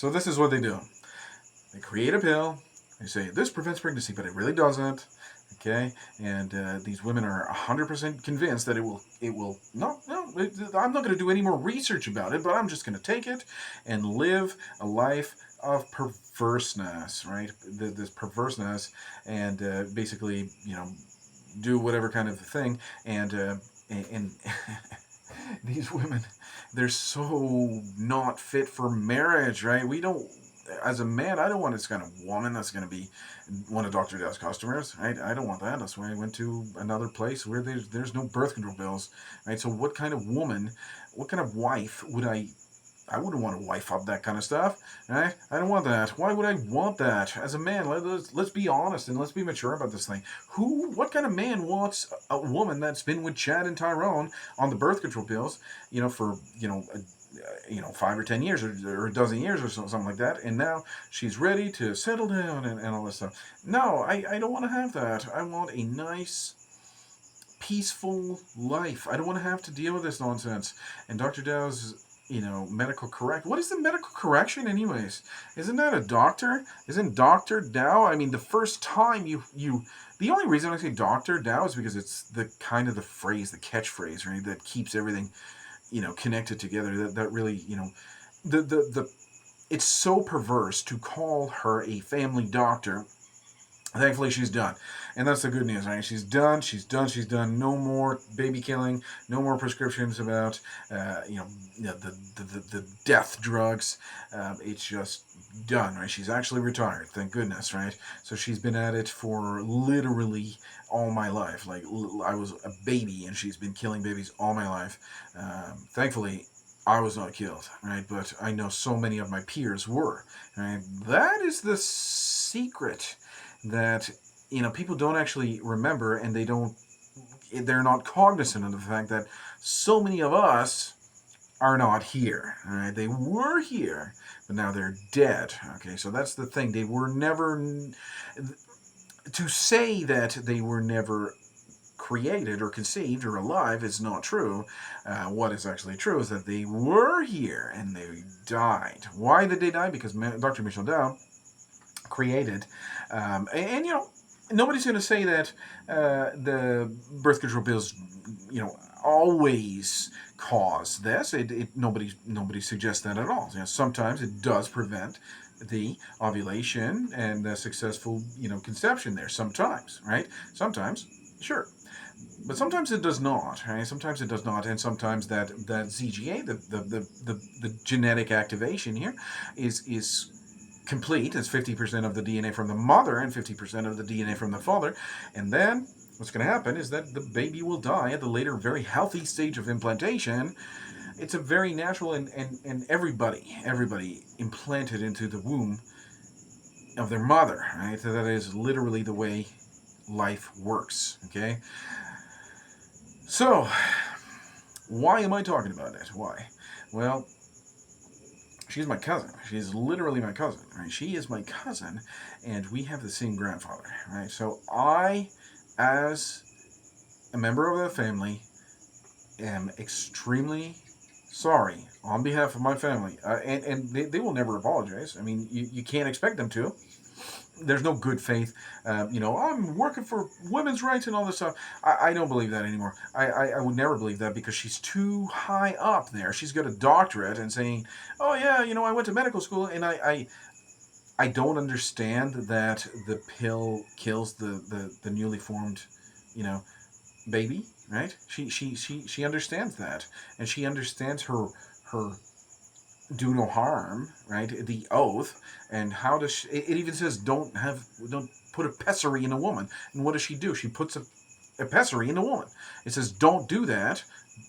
So this is what they do. They create a pill. They say this prevents pregnancy, but it really doesn't. Okay, and these women are 100% convinced that it will. It will. No, no. I'm not going to do any more research about it, but I'm just going to take it and live a life of perverseness, right? This perverseness, and basically, do whatever kind of thing, and these women, they're so not fit for marriage, right? We don't, as a man, I don't want this kind of woman that's going to be one of Dr. Dow's customers, right? I don't want that. That's why I went to another place where there's no birth control pills, right? So what kind of woman, what kind of wife would I wouldn't want to wife up that kind of stuff. Right? I don't want that. Why would I want that? As a man, let's be honest and let's be mature about this thing. What kind of man wants a woman that's been with Chad and Tyrone on the birth control pills, for 5 or 10 years or a dozen years or something like that, and now she's ready to settle down and all this stuff. No, I don't want to have that. I want a nice, peaceful life. I don't want to have to deal with this nonsense. And Dr. Dow's, medical correct. What is the medical correction, anyways? Isn't that a doctor? Isn't Dr. Dow? I mean, the first time the only reason I say Dr. Dow is because it's the kind of the phrase, the catchphrase, right, that keeps everything, connected together. That really, the it's so perverse to call her a family doctor. Thankfully, she's done. And that's the good news, right? She's done. She's done. She's done. No more baby killing. No more prescriptions about, the death drugs. It's just done, right? She's actually retired. Thank goodness, right? So she's been at it for literally all my life. Like, I was a baby, and she's been killing babies all my life. Thankfully, I was not killed, right? But I know so many of my peers were, right? That is the secret that people don't actually remember, and they're not cognizant of the fact that so many of us are not here. All right, they were here, but now they're dead. Okay, so that's the thing. They were never. To say that they were never created or conceived or alive is not true. What is actually true is that they were here and they died. Why did they die? Because Dr. Michel Dow created, and nobody's going to say that the birth control pills, always cause this. Nobody suggests that at all. Sometimes it does prevent the ovulation and the successful, conception there. Sometimes, right? Sometimes, sure. But sometimes it does not, right? Sometimes it does not, and sometimes that ZGA, the genetic activation here, is complete. It's 50% of the DNA from the mother and 50% of the DNA from the father. And then what's going to happen is that the baby will die at the later, very healthy stage of implantation. It's a very natural, and everybody implanted into the womb of their mother, right? So that is literally the way life works, okay? So, why am I talking about it? Why? Well, she's my cousin. She's literally my cousin, right? She is my cousin, and we have the same grandfather, right? So I, as a member of the family, am extremely sorry on behalf of my family. And they will never apologize. I mean, you can't expect them to. There's no good faith. I'm working for women's rights and all this stuff. I don't believe that anymore. I would never believe that because she's too high up there. She's got a doctorate and saying, oh yeah, I went to medical school, and I don't understand that the pill kills the newly formed, baby, right? She understands that, and she understands her do no harm, right? The oath, and how does it even says don't put a pessary in a woman, and what does she do? She puts a pessary in a woman. It says don't do that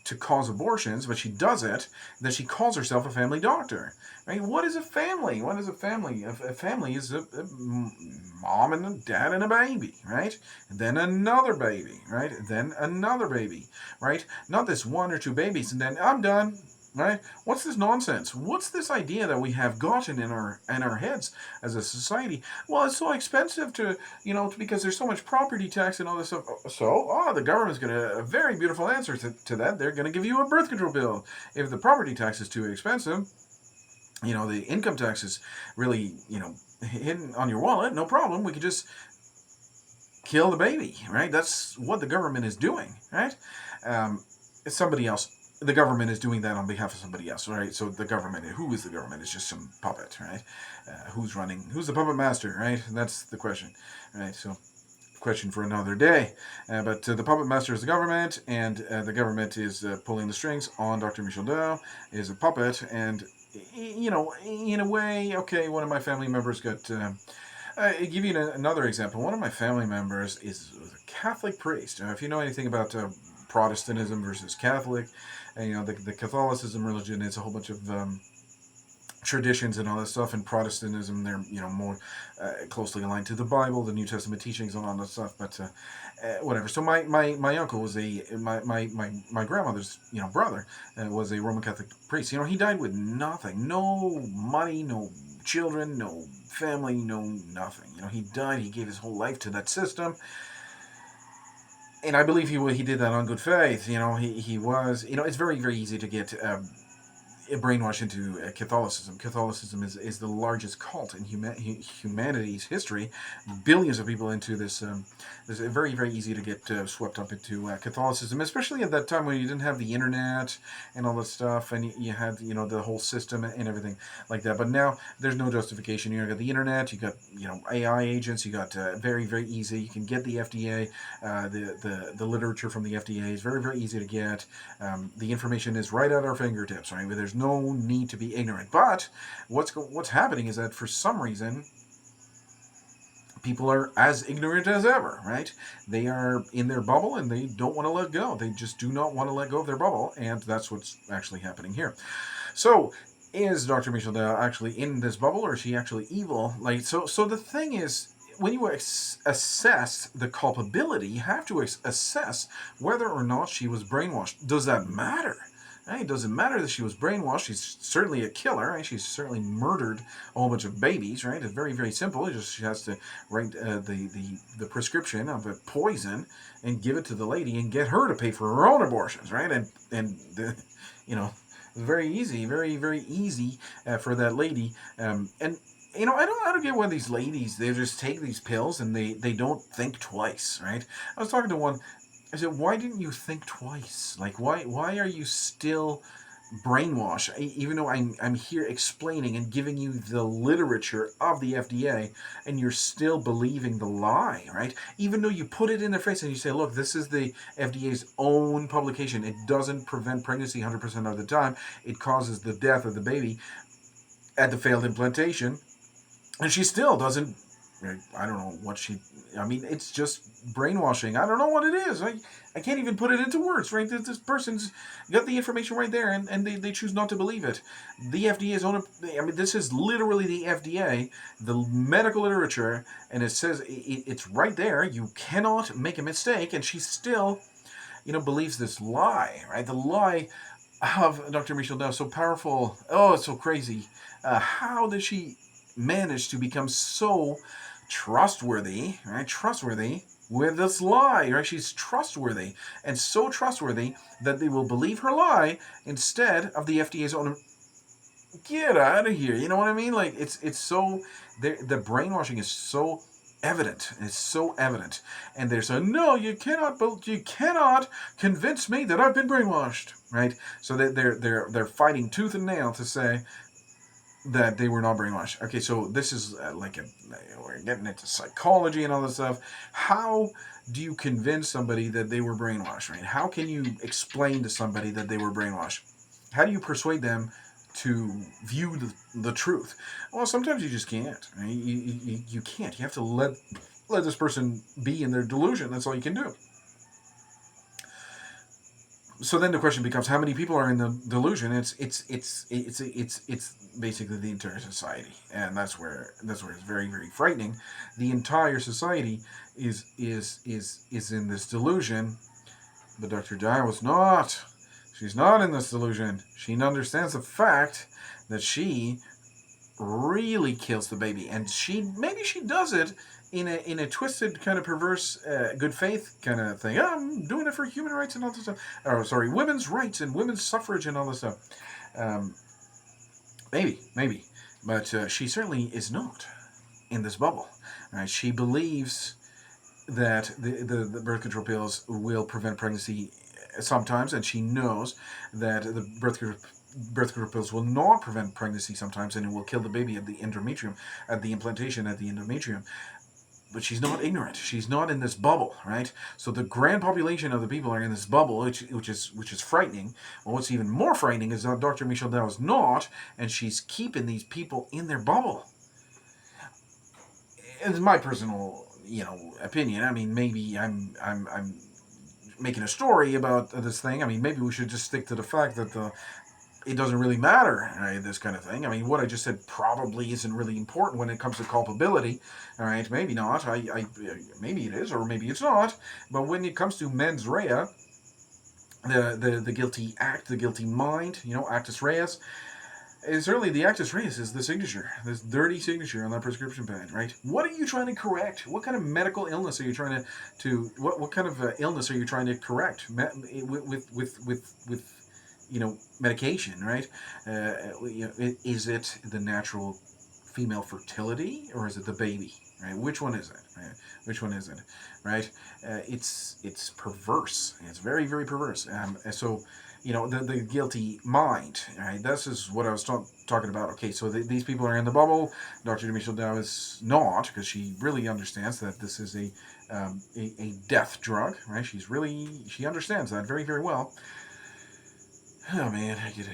to cause abortions, but she does it. Then she calls herself a family doctor, right? What is a family? What is a family? A family is a mom and a dad and a baby, right? And then another baby, right? Then another baby, right? Not this one or two babies, and then I'm done. Right? What's this nonsense? What's this idea that we have gotten in our heads as a society? Well, it's so expensive to, because there's so much property tax and all this stuff. So, the government's going to, a very beautiful answer to that. They're going to give you a birth control bill. If the property tax is too expensive, the income tax is really, hidden on your wallet. No problem. We could just kill the baby, right? That's what the government is doing, right? Um, somebody else. The government is doing that on behalf of somebody else, right? So the government, who is the government? It's just some puppet, right? Who's running? Who's the puppet master, right? That's the question, right? So, question for another day. But the puppet master is the government, and the government is pulling the strings on Dr. Michel Dow, is a puppet, and in a way, okay, one of my family members got. I'll give you another example. One of my family members is a Catholic priest. If you know anything about Protestantism versus Catholic, the Catholicism religion is a whole bunch of traditions and all that stuff. And Protestantism, they're more closely aligned to the Bible, the New Testament teachings, and all that stuff. But whatever. So my uncle was my grandmother's brother was a Roman Catholic priest. He died with nothing, no money, no children, no family, no nothing. He died. He gave his whole life to that system. And I believe he did that on good faith. He was. It's very, very easy to get brainwashed into Catholicism. Catholicism is the largest cult in humanity's history. Billions of people into this. It's very, very easy to get swept up into Catholicism, especially at that time when you didn't have the internet and all that stuff, and you had the whole system and everything like that. But now there's no justification. You got the internet, you got AI agents, you got very, very easy. You can get the FDA, the literature from the FDA is very, very easy to get. The information is right at our fingertips, right? There's no need to be ignorant. But what's happening is that for some reason, people are as ignorant as ever, right? They are in their bubble and they don't want to let go. They just do not want to let go of their bubble, and that's what's actually happening here. So, is Dr. Michel Dow actually in this bubble, or is she actually evil? So the thing is, when you assess the culpability, you have to assess whether or not she was brainwashed. Does that matter? It doesn't matter that she was brainwashed. She's certainly a killer. Right? She's certainly murdered a whole bunch of babies. Right? It's very, very simple. She has to write the prescription of a poison and give it to the lady and get her to pay for her own abortions. Right? It's very easy, very, very easy for that lady. I don't get why these ladies, they just take these pills and they don't think twice. Right? I was talking to one. I said, why didn't you think twice? Why are you still brainwashed? Even though I'm here explaining and giving you the literature of the FDA, and you're still believing the lie, right? Even though you put it in their face and you say, look, this is the FDA's own publication. It doesn't prevent pregnancy 100% of the time. It causes the death of the baby at the failed implantation. And she still doesn't. I don't know what it's just brainwashing. I don't know what it is. I can't even put it into words, right? This person's got the information right there, and they choose not to believe it. The FDA's own, this is literally the FDA, the medical literature, and it says it's right there. You cannot make a mistake, and she still, believes this lie, right? The lie of Dr. Michel Dow, so powerful. Oh, it's so crazy. How did she manage to become so trustworthy, right? Trustworthy with this lie, right? She's trustworthy, and so trustworthy that they will believe her lie instead of the FDA's own. Get out of here! You know what I mean? It's so the brainwashing is so evident. It's so evident, and they're saying, no, you cannot convince me that I've been brainwashed, right? So they're fighting tooth and nail to say that they were not brainwashed. Okay, so this is we're getting into psychology and all this stuff. How do you convince somebody that they were brainwashed, right? How can you explain to somebody that they were brainwashed? How do you persuade them to view the truth? Well, sometimes you just can't. Right? You can't. You have to let this person be in their delusion. That's all you can do. So then the question becomes, how many people are in the delusion? It's basically the entire society, and that's where it's very, very frightening. The entire society is in this delusion, but Dr. Dow was not. She's not in this delusion. She understands the fact that she really kills the baby, and maybe she does it in a twisted, kind of perverse, good faith kind of thing. I'm doing it for human rights and all this stuff. Women's rights and women's suffrage and all this stuff. maybe, but she certainly is not in this bubble. Right? She believes that the birth control pills will prevent pregnancy sometimes, and she knows that the birth control pills will not prevent pregnancy sometimes, and it will kill the baby at the endometrium, at the implantation at the endometrium. But she's not ignorant. She's not in this bubble, right? So the grand population of the people are in this bubble, which is frightening. Well, what's even more frightening is that Dr. Michelle Dow is not, and she's keeping these people in their bubble. It's my personal, opinion. I mean, maybe I'm making a story about this thing. I mean, maybe we should just stick to the fact that it doesn't really matter, right, this kind of thing. I mean, what I just said probably isn't really important when it comes to culpability. All right, maybe not. Maybe it is, or maybe it's not. But when it comes to mens rea, the guilty act, the guilty mind, actus reus, is certainly the actus reus is the signature, this dirty signature on that prescription pad, right? What are you trying to correct? What kind of medical illness are you trying to what kind of illness are you trying to correct with medication, right? Is it the natural female fertility, or is it the baby? Right? Which one is it? Right? Which one is it? Right? It's perverse. It's very, very perverse. So the guilty mind. Right? This is what I was talking about. Okay, so these people are in the bubble. Dr. Michelle Dow is not, because she really understands that this is a death drug. Right? She understands that very, very well. Oh man, I get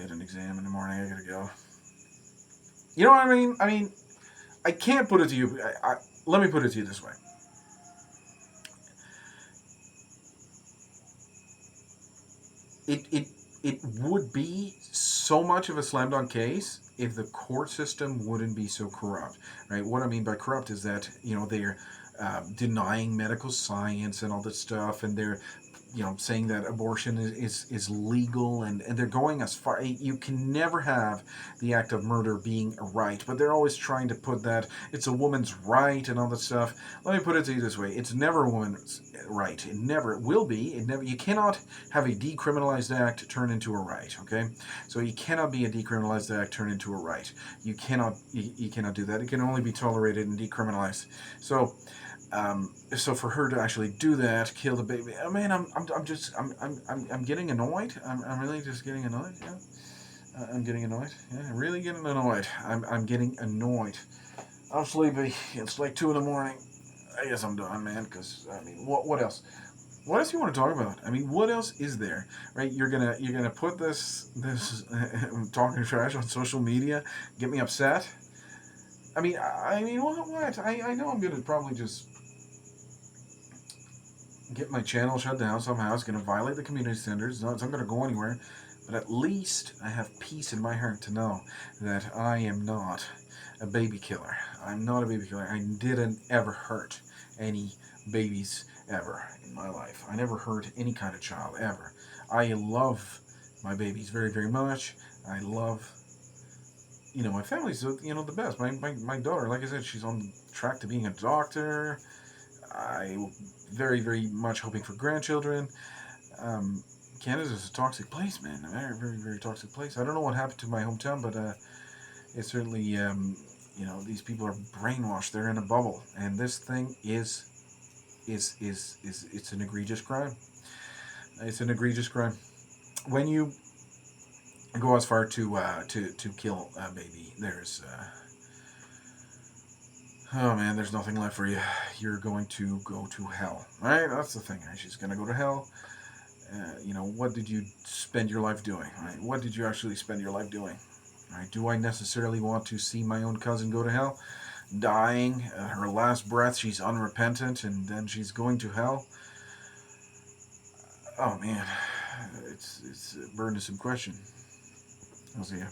an exam in the morning. I gotta go. You know what I mean? I mean, I can't put it to you. Let me put it to you this way. It would be so much of a slam dunk case if the court system wouldn't be so corrupt, right? What I mean by corrupt is that they're denying medical science and all this stuff, and they're saying that abortion is legal, and they're going as far. You can never have the act of murder being a right, but they're always trying to put that it's a woman's right and all that stuff. Let me put it to you this way: it's never a woman's right. It never will be. It never. You cannot have a decriminalized act turn into a right. Okay, so you cannot be a decriminalized act turn into a right. You cannot. You cannot do that. It can only be tolerated and decriminalized. So for her to actually do that, kill the baby, I mean, I'm getting annoyed. I'm really just getting annoyed. Yeah, I'm getting annoyed. Yeah, really getting annoyed. I'm getting annoyed. I'm sleepy. It's like 2 in the morning. I guess I'm done, man. Because I mean, what else? What else you want to talk about? I mean, what else is there? Right? You're gonna put this talking trash on social media, get me upset. I mean, what? I know I'm gonna probably just get my channel shut down somehow. It's going to violate the community standards. It's not going to go anywhere. But at least I have peace in my heart to know that I am not a baby killer. I'm not a baby killer. I didn't ever hurt any babies ever in my life. I never hurt any kind of child ever. I love my babies very, very much. I love, my family's, the best. My daughter, like I said, she's on track to being a doctor. I very, very much hoping for grandchildren. Canada's a toxic place, man. A very, very, very toxic place. I don't know what happened to my hometown, but it's certainly, these people are brainwashed. They're in a bubble, and this thing is it's an egregious crime. It's an egregious crime. When you go as far to kill a baby, oh man, there's nothing left for you. You're going to go to hell. Right? That's the thing. Right? She's going to go to hell. What did you spend your life doing? Right? What did you actually spend your life doing? Right? Do I necessarily want to see my own cousin go to hell? Dying, her last breath, she's unrepentant, and then she's going to hell? Oh man, it's a burdensome question. I'll see you.